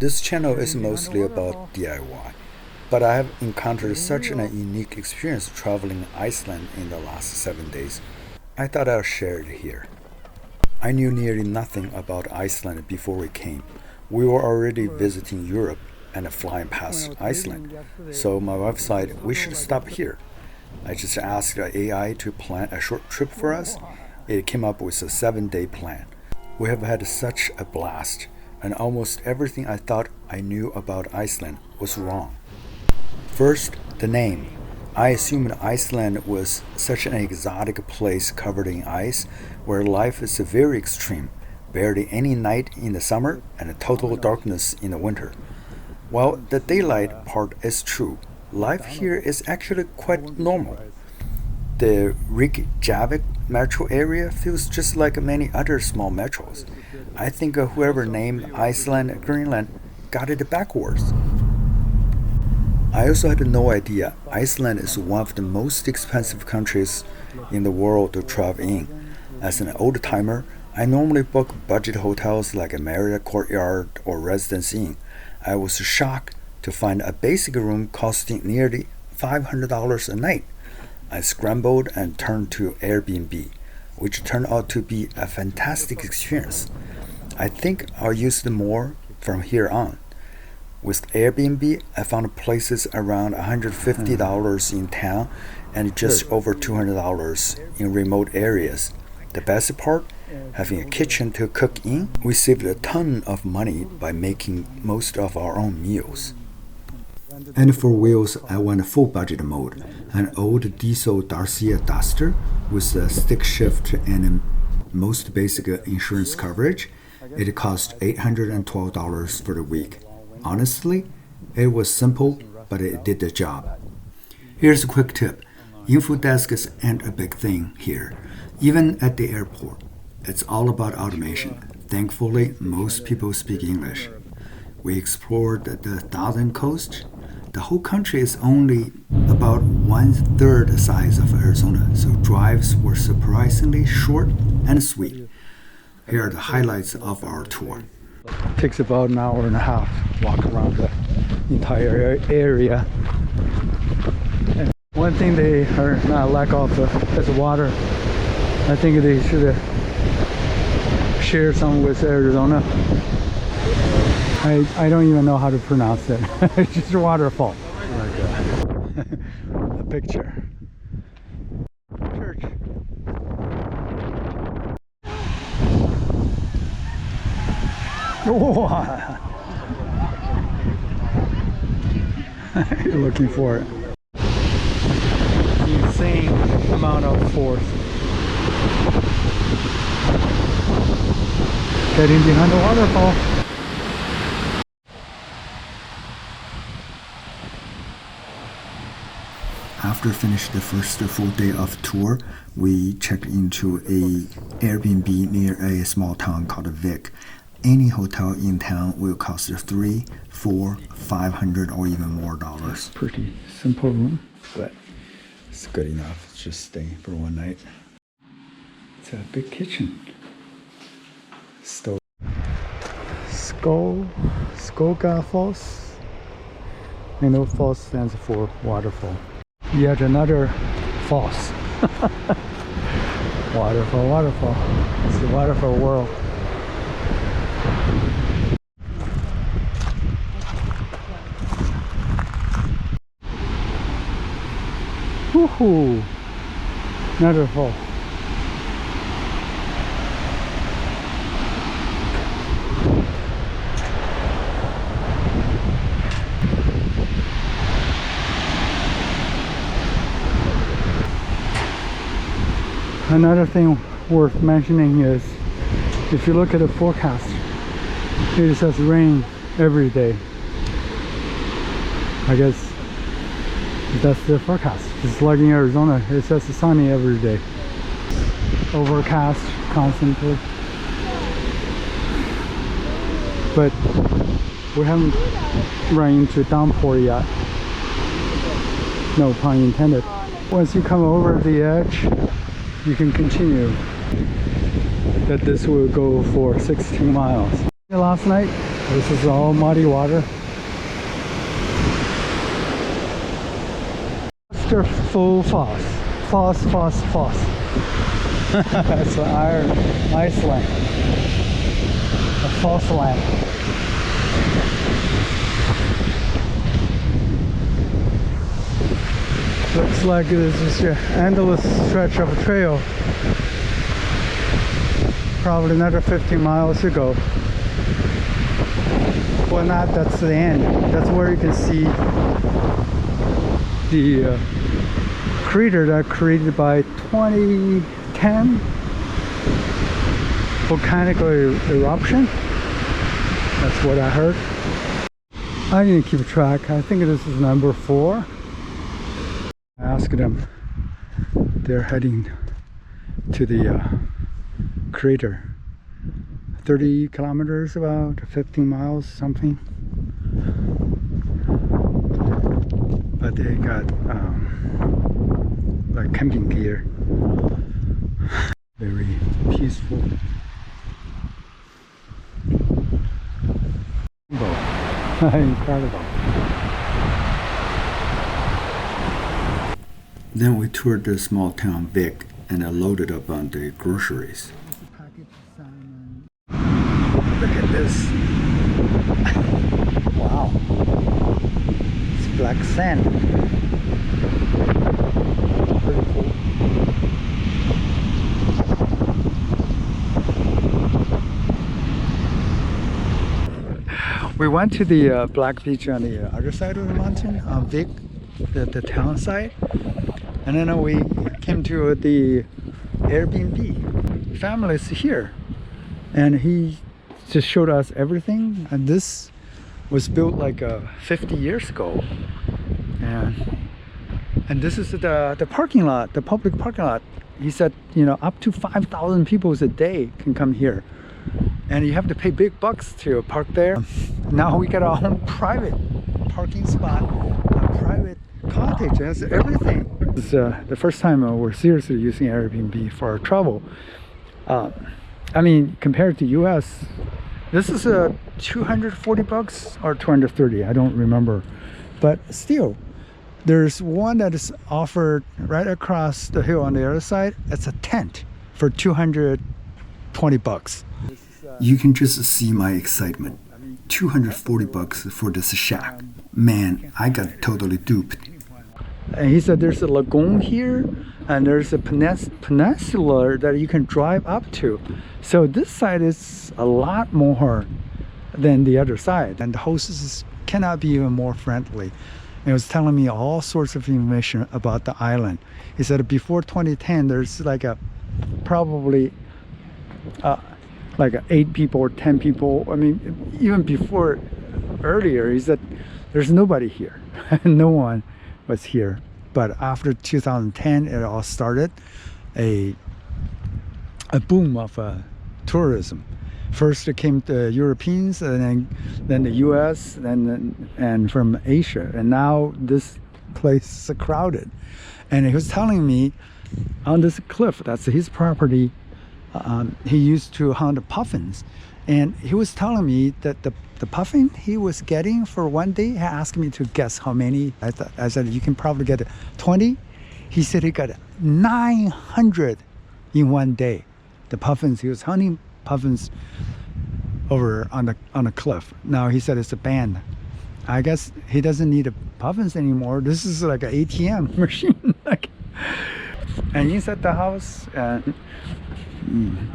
This channel is mostly about DIY, but I have encountered such a unique experience traveling Iceland in the last 7 days. I thought I'll share it here. I knew nearly nothing about Iceland before we came. We were already visiting Europe and flying past Iceland, so my wife said we should stop here. I just asked the AI to plan a short trip for us. It came up with a 7-day plan. We have had such a blast, and almost everything I thought I knew about Iceland was wrong. First, the name. I assumed Iceland was such an exotic place covered in ice where life is very extreme, barely any night in the summer and total darkness in the winter. While the daylight part is true, life here is actually quite normal. The Reykjavik metro area feels just like many other small metros. I think whoever named Iceland Greenland got it backwards. I also had no idea Iceland is one of the most expensive countries in the world to travel in. As an old-timer, I normally book budget hotels like a Marriott Courtyard or Residence Inn. I was shocked to find a basic room costing nearly $500 a night. I scrambled and turned to Airbnb, which turned out to be a fantastic experience. I think I'll use it more from here on. With Airbnb, I found places around $150 in town and just over $200 in remote areas. The best part? Having a kitchen to cook in, we saved a ton of money by making most of our own meals. And for wheels, I went full budget mode. An old diesel Dacia Duster with a stick shift and most basic insurance coverage. It cost $812 for the week. Honestly, it was simple, but it did the job. Here's a quick tip. Info desks aren't a big thing here. Even at the airport, it's all about automation. Thankfully, most people speak English. We explored the southern coast. The whole country is only about 1/3 the size of Arizona, so drives were surprisingly short and sweet. Here are the highlights of our tour. It takes about an hour and a half to walk around the entire area. And one thing they are not lack of is water. I think they should share some with Arizona. I don't even know how to pronounce it. It's just a waterfall. Like a picture. Church. Oh. You're looking for it. Insane amount of force. Getting behind the waterfall. After finishing the first full day of tour, we checked into a Airbnb near a small town called Vik. Any hotel in town will cost $300, $400, $500 or even more dollars. Pretty simple room, but it's good enough. It's just staying for one night. It's a big kitchen. Stove. Skogafoss. I know Foss stands for waterfall. Yet another foss. Waterfall. It's the waterfall world. Woohoo! Another fall. Another thing worth mentioning is if you look at the forecast, it says rain every day. I guess that's the forecast. Just like in Arizona, it says sunny every day. Overcast constantly. But we haven't run into downpour yet. No pun intended. Once you come over the edge, you can continue. That this will go for 16 miles. Last night This is all muddy water. Foss. Foss. That's Iceland. The Fossland. Looks like this is an endless stretch of a trail. Probably another 50 miles to go. Well, not that's the end. That's where you can see the crater that created by 2010 volcanic eruption. That's what I heard. I didn't keep track. I think this is number 4. I asked them. They're heading to the crater. 30 kilometers, about 15 miles, something. But they got like camping gear. Very peaceful. Incredible. Then we toured the small town Vik and I loaded up on the groceries. Look at this. Wow. It's black sand. Pretty cool. We went to the black beach on the other side of the mountain, Vik, the town side. And then we came to the Airbnb. Family's here. And he just showed us everything. And this was built like 50 years ago. And this is the parking lot, the public parking lot. He said, you know, up to 5,000 people a day can come here. And you have to pay big bucks to park there. Now we got our own private parking spot, a private cottage, has everything. This is the first time we're seriously using Airbnb for our travel. I mean, compared to US, this is 240 bucks or 230, I don't remember. But still, there's one that is offered right across the hill on the other side. It's a tent for 220 bucks. You can just see my excitement. 240 bucks for this shack. Man, I got totally duped. And he said there's a lagoon here and there's a peninsula that you can drive up to. So this side is a lot more than the other side. And the hostess cannot be even more friendly. He was telling me all sorts of information about the island. He said before 2010, there's like probably like 8 people or 10 people. I mean, even before, earlier, he said there's nobody here. No one was here. But after 2010, it all started a boom of tourism. First it came the Europeans, and then the US, and from Asia, and now this place is crowded. And he was telling me on this cliff, that's his property, he used to hunt puffins, and he was telling me that the puffin he was getting for one day, he asked me to guess how many. I said you can probably get 20. He said he got 900 in one day. The puffins, he was hunting puffins over on the cliff. Now he said it's a band. I guess he doesn't need puffins anymore. This is like an ATM machine. And inside the house,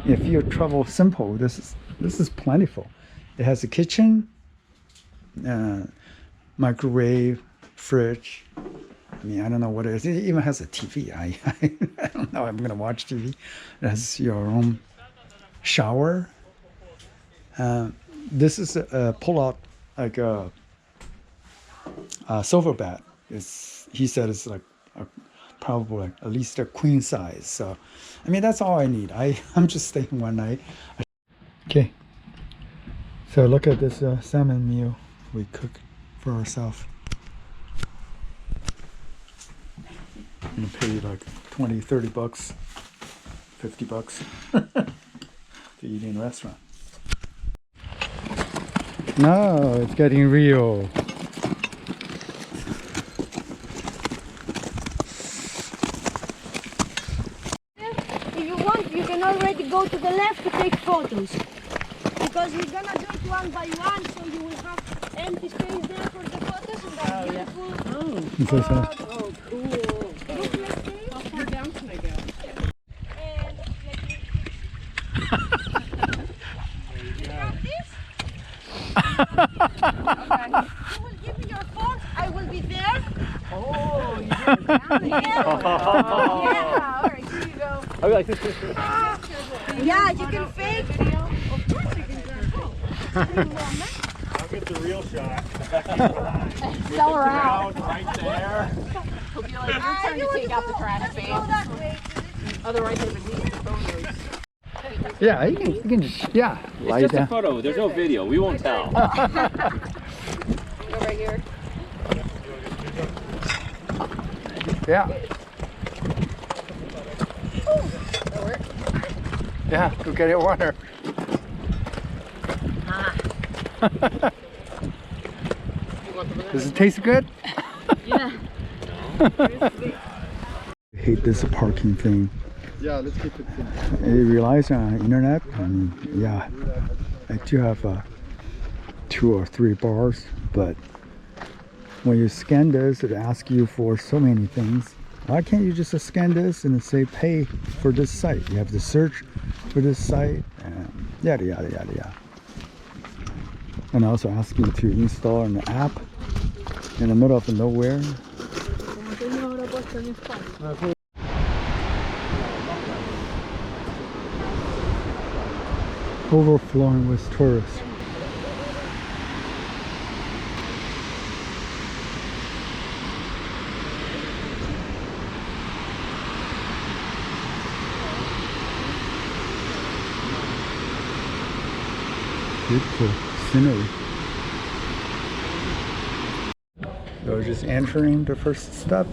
if you travel simple, this is plentiful. It has a kitchen, microwave, fridge. I mean, I don't know what it is. It even has a TV. I don't know. I'm gonna watch TV. It has your own shower. This is a pull-out, like a sofa bed. He said it's like probably at least a queen size. So, I mean, that's all I need. I'm just staying one night. Okay. So look at this salmon meal we cook for ourselves. I'm gonna pay like 20, 30 bucks, 50 bucks to eat in a restaurant. No, it's getting real. If you want, you can already go to the left to take photos. Because we're gonna do it one by one, so you will have empty space there for the photos and that beautiful spot. Oh, cool. Look, let's see. How far down can I go? And let me... You have this? Okay. You will give me your phone, I will be there. Oh, you Yeah. Yeah, alright, here you go. Yeah, you can fake. Of course you can grab I'll get the real shot. Sell her out. Right there. He'll be like, you're trying to take out the trash Let's can. go that way. Otherwise, they would need photos. Yeah, you can just, yeah. It's just a photo. There's no video. We won't tell. Go right here. Yeah. That work? Yeah, go get it water. Does it taste good? Yeah. I hate this parking thing. Yeah, let's keep it simple. It relies on internet. And yeah, I do have 2 or 3 bars, but when you scan this, it asks you for so many things. Why can't you just scan this and say pay for this site? You have to search for this site and yada yada yada yada. And also ask you to install an app in the middle of nowhere. Overflowing with tourists. Beautiful scenery. So we're just entering the first step.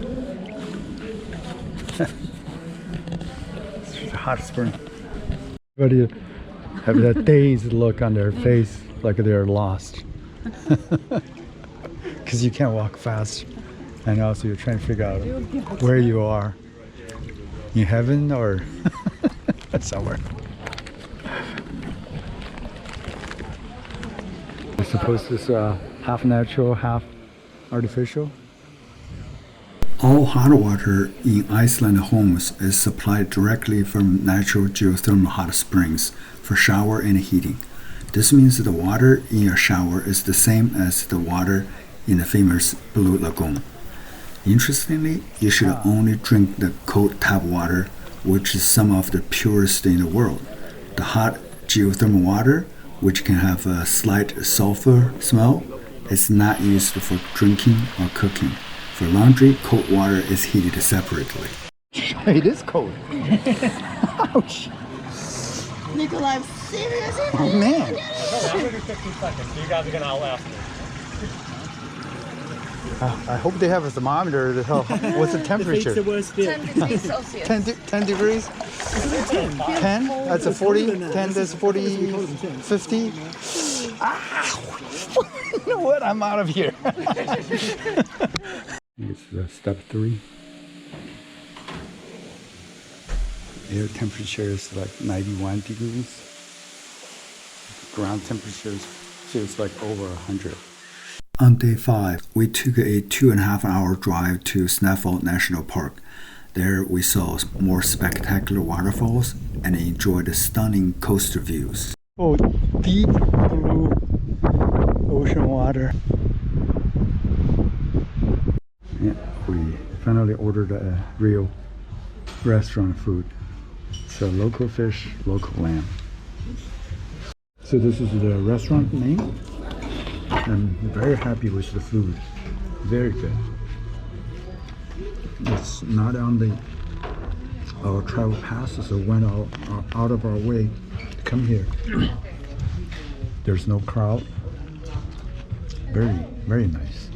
It's just a hot spring. Everybody have that dazed look on their face, like they're lost. Because you can't walk fast, and also you're trying to figure out where you are. In heaven or somewhere. I suppose this half natural, half artificial. All hot water in Iceland homes is supplied directly from natural geothermal hot springs for shower and heating. This means the water in your shower is the same as the water in the famous Blue Lagoon. Interestingly, you should only drink the cold tap water, which is some of the purest in the world. The hot geothermal water, which can have a slight sulfur smell, is not used for drinking or cooking. For laundry, cold water is heated separately. It is cold. Ouch. Nikolai, I'm serious? Oh man. I'm gonna do 15 seconds. So you guys are gonna outlast me. I hope they have a thermometer to tell what's the temperature. 10 degrees Celsius. 10 degrees? 10? That's a 40? 10, that's 40, 50? Ah! You know what? I'm out of here. It's step 3. Air temperature is like 91 degrees. Ground temperature feels like over 100. On day 5, we took a 2.5-hour drive to Snæfellsjökull National Park. There we saw more spectacular waterfalls and enjoyed the stunning coastal views. Oh, deep blue ocean water. Yeah, we finally ordered a real restaurant food. So local fish, local lamb. So this is the restaurant name. I'm very happy with the food. Very good. It's not on our travel pass, so went out of our way to come here. There's no crowd. Very, very nice.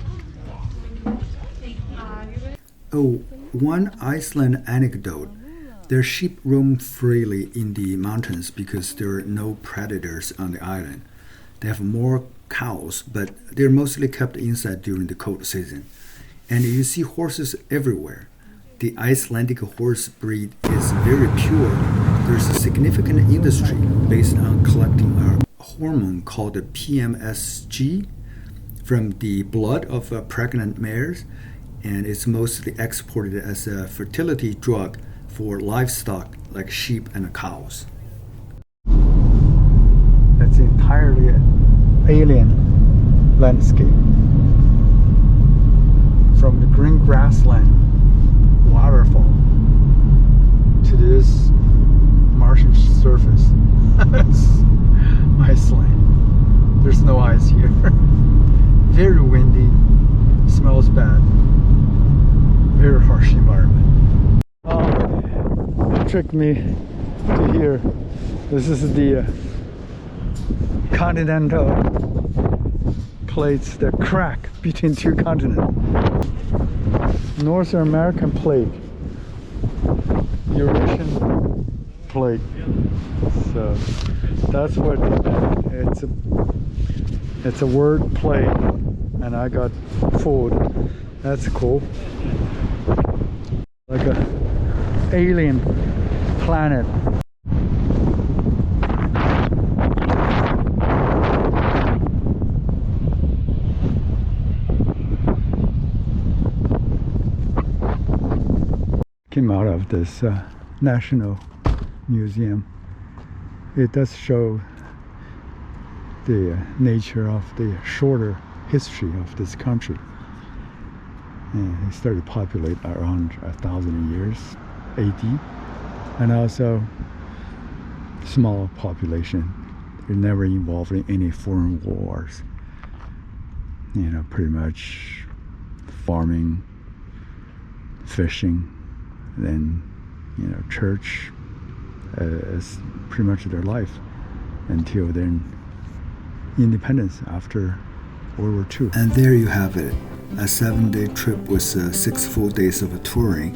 Oh, one Iceland anecdote. Their sheep roam freely in the mountains because there are no predators on the island. They have more cows, but they're mostly kept inside during the cold season. And you see horses everywhere. The Icelandic horse breed is very pure. There's a significant industry based on collecting a hormone called PMSG from the blood of pregnant mares, and it's mostly exported as a fertility drug for livestock like sheep and cows. It's entirely an alien landscape. From the green grassland, waterfall, to this Martian surface. It's Iceland. There's no ice here. Very windy, smells bad. Very harsh environment. It took me to here. This is the continental plates that crack between two continents. North American plate, Eurasian plate. So that's what it's a word plate, and I got food. That's cool. Like a alien planet. Came out of this National Museum. It does show the nature of the shorter history of this country. And it started to populate around 1,000 years AD, and also small population. They're never involved in any foreign wars. You know, pretty much farming, fishing, then church is pretty much their life until then independence after World War II. And there you have it, a 7-day trip with 6 full days of touring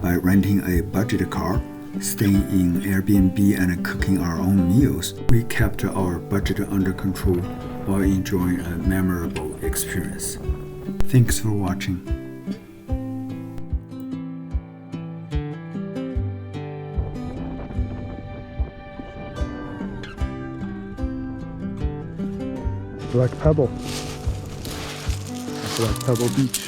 by renting a budget car, staying in Airbnb and cooking our own meals. We kept our budget under control while enjoying a memorable experience. Thanks for watching. Black Pebble Beach.